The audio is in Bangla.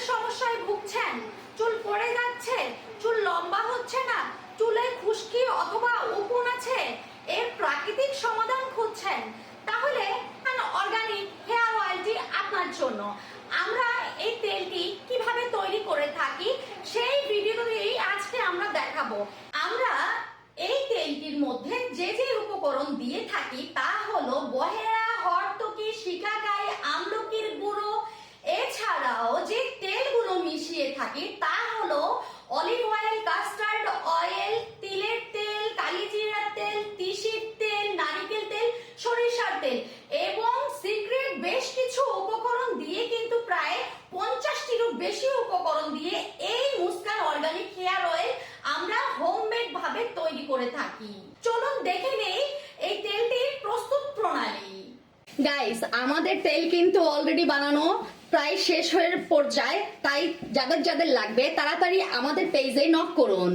সমস্যায় ভুগছেন, চুল পড়ে যাচ্ছে, চুল লম্বা হচ্ছে না, চুলে খুশকি অথবা উকুন আছে, এর প্রাকৃতিক সমাধান খুঁজছেন, তাহলে অর্গানিক হেয়ার অয়েলটি আপনার জন্য। আমরা এই তেলটি কিভাবে তৈরি করে থাকি সেই ভিডিওটি আজকে আমরা দেখাবো। আমরা এই তেলটির মধ্যে যে যে উপকরণ দিয়ে থাকি তা হলো বহেরা, হরতকি, শিকাকাই, আমলকির গুঁড়ো। এছাড়াও যে তেলগুলো মিশিয়ে থাকি তা হলো অলিভ অয়েল, কাস্টার্ড অয়েল, তিলের তেল, কালিজিরার তেল, তিসির তেল, নারিকেল তেল, সরিষার তেল এবং সিক্রেট বেশ কিছু উপকরণ দিয়ে, কিন্তু প্রায় 50টিরও বেশি উপকরণ দিয়ে এই মুস্কান অর্গানিক হেয়ার অয়েল আমরা হোমমেড ভাবে তৈরি করে থাকি। চলুন দেখে নেই এই তেলটির প্রস্তুত প্রণালী। গাইস, আমাদের তেল কিন্তু অলরেডি বানানো প্রায় শেষ হয়ে পর্যায়ে, তাই যাদের যাদের লাগবে তাড়াতাড়ি আমাদের পেজে নক করুন।